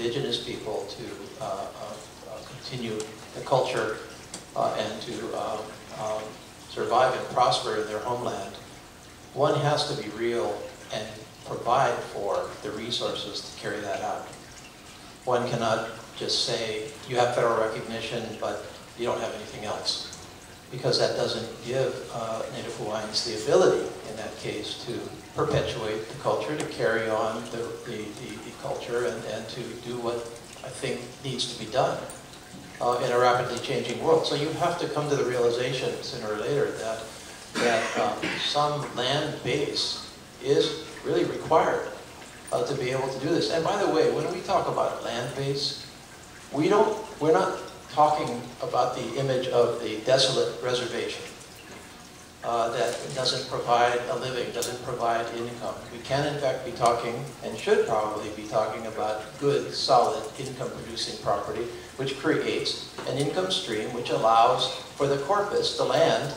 indigenous people to continue the culture and to survive and prosper in their homeland, one has to be real and provide for the resources to carry that out. One cannot just say, you have federal recognition, but you don't have anything else. Because that doesn't give Native Hawaiians the ability, in that case, to perpetuate the culture, to carry on the culture, and to do what I think needs to be done in a rapidly changing world. So you have to come to the realization, sooner or later, that some land base is really required to be able to do this. And by the way, when we talk about land base, we're not talking about the image of the desolate reservation that doesn't provide a living, doesn't provide income. We can in fact be talking, and should probably be talking, about good, solid, income-producing property, which creates an income stream which allows for the corpus, the land,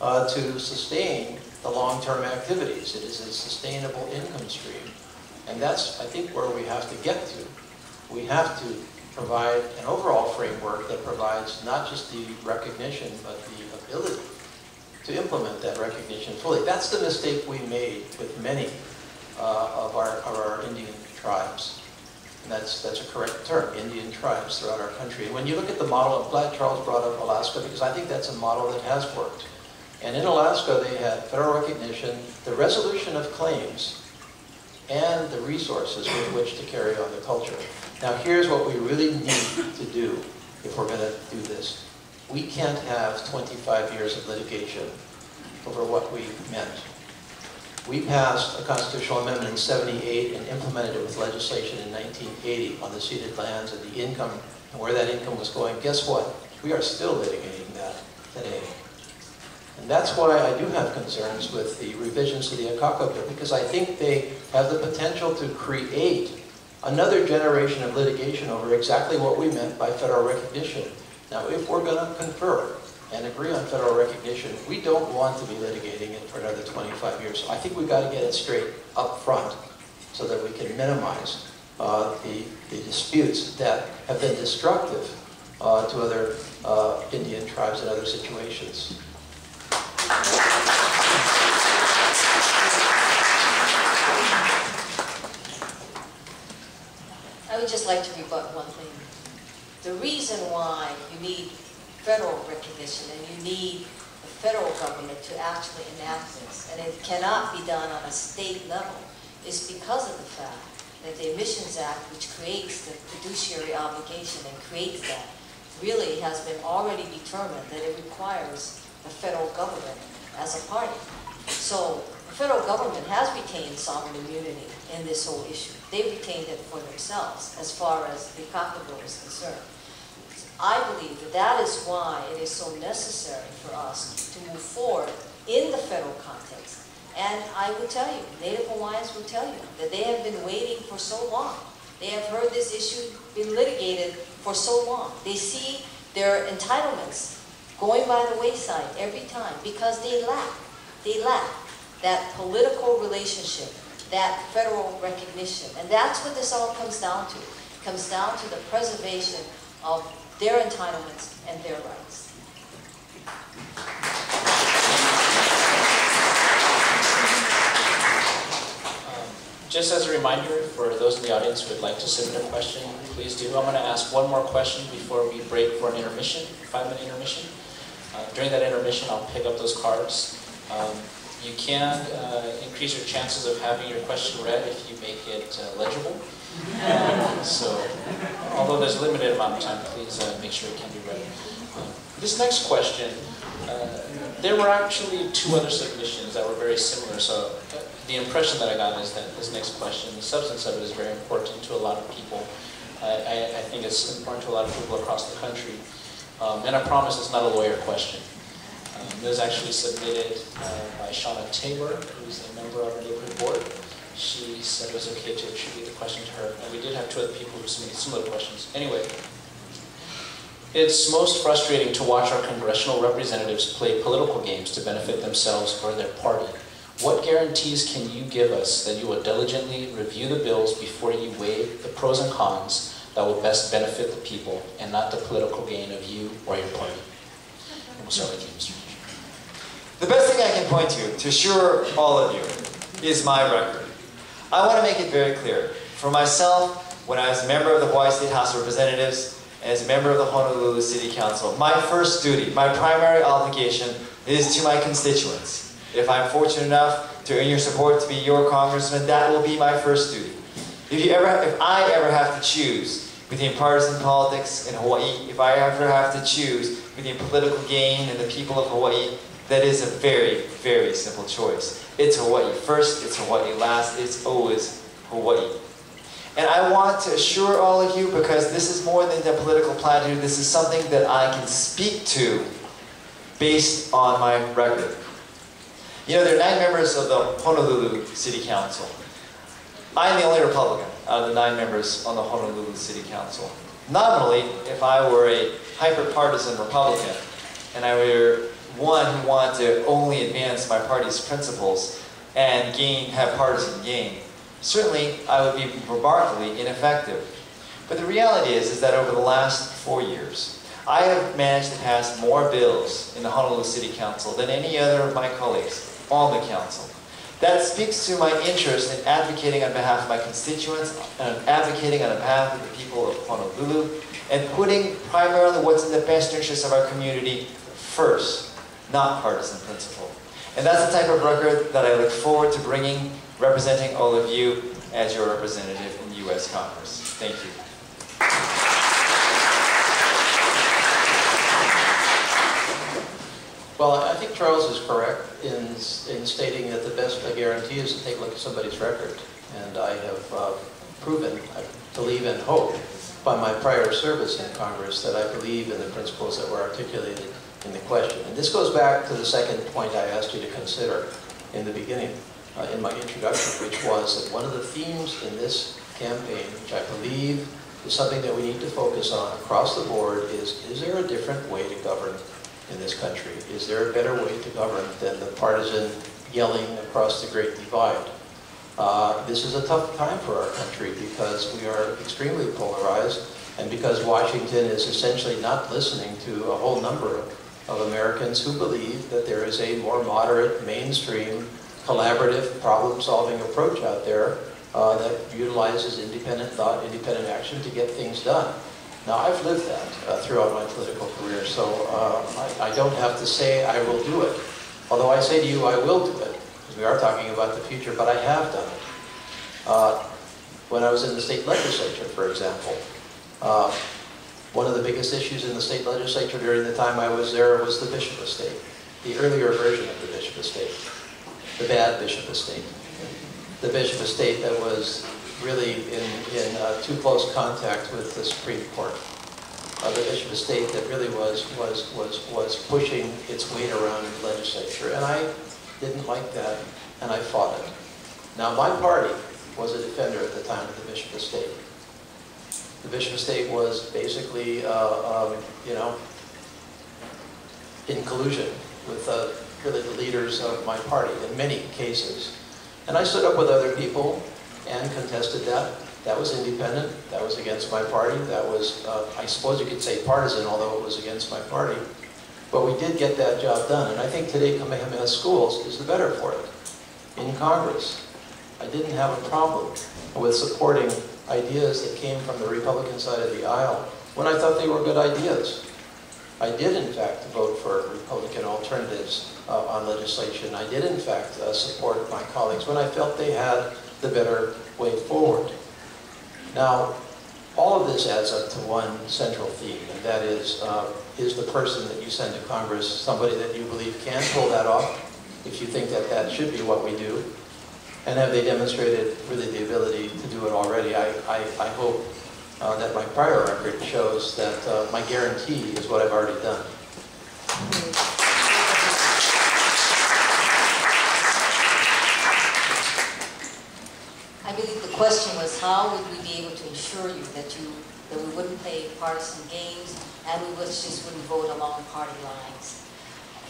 to sustain the long-term activities. It is a sustainable income stream. And that's, I think, where we have to get to. We have to provide an overall framework that provides not just the recognition, but the ability to implement that recognition fully. That's the mistake we made with many of our Indian tribes. And that's a correct term, Indian tribes throughout our country. And when you look at the model, I'm glad Charles brought up Alaska, because I think that's a model that has worked. And in Alaska, they had federal recognition, the resolution of claims, and the resources with which to carry on the culture. Now here's what we really need to do if we're going to do this. We can't have 25 years of litigation over what we meant. We passed a constitutional amendment in '78 and implemented it with legislation in 1980 on the ceded lands and the income, and where that income was going. Guess what? We are still litigating that today. And that's why I do have concerns with the revisions to the Akaka bill, because I think they have the potential to create another generation of litigation over exactly what we meant by federal recognition. Now, if we're going to confer and agree on federal recognition, we don't want to be litigating it for another 25 years. So I think we've got to get it straight up front so that we can minimize the disputes that have been destructive to other Indian tribes in other situations. I would just like to rebut one thing. The reason why you need federal recognition and you need the federal government to actually enact this, and it cannot be done on a state level, is because of the fact that the Emissions Act, which creates the fiduciary obligation and creates that, really has been already determined that it requires the federal government as a party. So the federal government has retained sovereign immunity in this whole issue. They retained it for themselves as far as the Akaka bill is concerned. I believe that that is why it is so necessary for us to move forward in the federal context. And I will tell you, Native Hawaiians will tell you that they have been waiting for so long. They have heard this issue been litigated for so long. They see their entitlements going by the wayside every time because they lack that political relationship, that federal recognition. And that's what this all comes down to. It comes down to the preservation of their entitlements and their rights. Just as a reminder, for those in the audience who would like to submit a question, please do. I'm going to ask one more question before we break for an intermission, 5-minute intermission. During that intermission, I'll pick up those cards. You can increase your chances of having your question read if you make it legible. So, although there's a limited amount of time, please make sure it can be read. This next question, there were actually 2 other submissions that were very similar. So, the impression that I got is that this next question, the substance of it is very important to a lot of people. I think it's important to a lot of people across the country. And I promise it's not a lawyer question. It was actually submitted by Shauna Tabor, who's a member of our neighborhood board. She said it was okay to attribute the question to her. And we did have 2 other people who submitted similar questions. Anyway, it's most frustrating to watch our congressional representatives play political games to benefit themselves or their party. What guarantees can you give us that you will diligently review the bills before you weigh the pros and cons that will best benefit the people and not the political gain of you or your party? And we'll start with you, Mr. The best thing I can point to assure all of you, is my record. I want to make it very clear. For myself, when I was a member of the Hawaii State House of Representatives, and as a member of the Honolulu City Council, my first duty, my primary obligation is to my constituents. If I'm fortunate enough to earn your support to be your congressman, that will be my first duty. If I ever have to choose between partisan politics in Hawaii, if I ever have to choose between political gain and the people of Hawaii, that is a very, very simple choice. It's Hawaii first, it's Hawaii last, it's always Hawaii. And I want to assure all of you, because this is more than a political platitude, this is something that I can speak to based on my record. You know, there are 9 members of the Honolulu City Council. I'm the only Republican out of the 9 members on the Honolulu City Council. Nominally, if I were a hyper-partisan Republican, and I were one who wanted to only advance my party's principles and have partisan gain, certainly I would be remarkably ineffective. But the reality is that over the last 4 years, I have managed to pass more bills in the Honolulu City Council than any other of my colleagues on the council. That speaks to my interest in advocating on behalf of my constituents, and advocating on behalf of the people of Honolulu, and putting primarily what's in the best interest of our community first, not partisan principle. And that's the type of record that I look forward to bringing, representing all of you as your representative in the U.S. Congress. Thank you. Well, I think Charles is correct in stating that the best guarantee is to take a look at somebody's record. And I have proven, I believe and hope, by my prior service in Congress, that I believe in the principles that were articulated in the question. And this goes back to the second point I asked you to consider in the beginning, in my introduction, which was that one of the themes in this campaign, which I believe is something that we need to focus on across the board, is there a different way to govern in this country? Is there a better way to govern than the partisan yelling across the Great Divide? This is a tough time for our country because we are extremely polarized, and because Washington is essentially not listening to a whole number of Americans who believe that there is a more moderate, mainstream, collaborative, problem-solving approach out there that utilizes independent thought, independent action to get things done. Now, I've lived that throughout my political career, so I don't have to say I will do it. Although I say to you, I will do it, because we are talking about the future, but I have done it. When I was in the state legislature, for example, one of the biggest issues in the state legislature during the time I was there was the Bishop estate, the earlier version of the Bishop estate, the bad Bishop estate. The Bishop estate that was really in too close contact with the Supreme Court. The Bishop estate that really was pushing its weight around in the legislature. And I didn't like that, and I fought it. Now, my party was a defender at the time of the Bishop estate. The Bishop estate was basically, you know, in collusion with really the leaders of my party in many cases. And I stood up with other people and contested that. That was independent. That was against my party. That was, I suppose you could say partisan, although it was against my party. But we did get that job done. And I think today Kamehameha Schools is the better for it. In Congress, I didn't have a problem with supporting ideas that came from the Republican side of the aisle when I thought they were good ideas. I did, in fact, vote for Republican alternatives on legislation. I did, in fact, support my colleagues when I felt they had the better way forward. Now, all of this adds up to one central theme, and that is the person that you send to Congress somebody that you believe can pull that off, if you think that that should be what we do, and have they demonstrated really the ability to do it already? I hope that my prior record shows that my guarantee is what I've already done. I believe the question was, how would we be able to ensure you that we wouldn't play partisan games and we just wouldn't vote along party lines?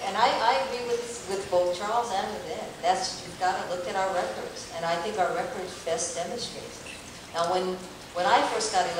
And I agree with both Charles and with Ed. You've got to look at our records, and I think our records best demonstrate it. Now, when I first got elected,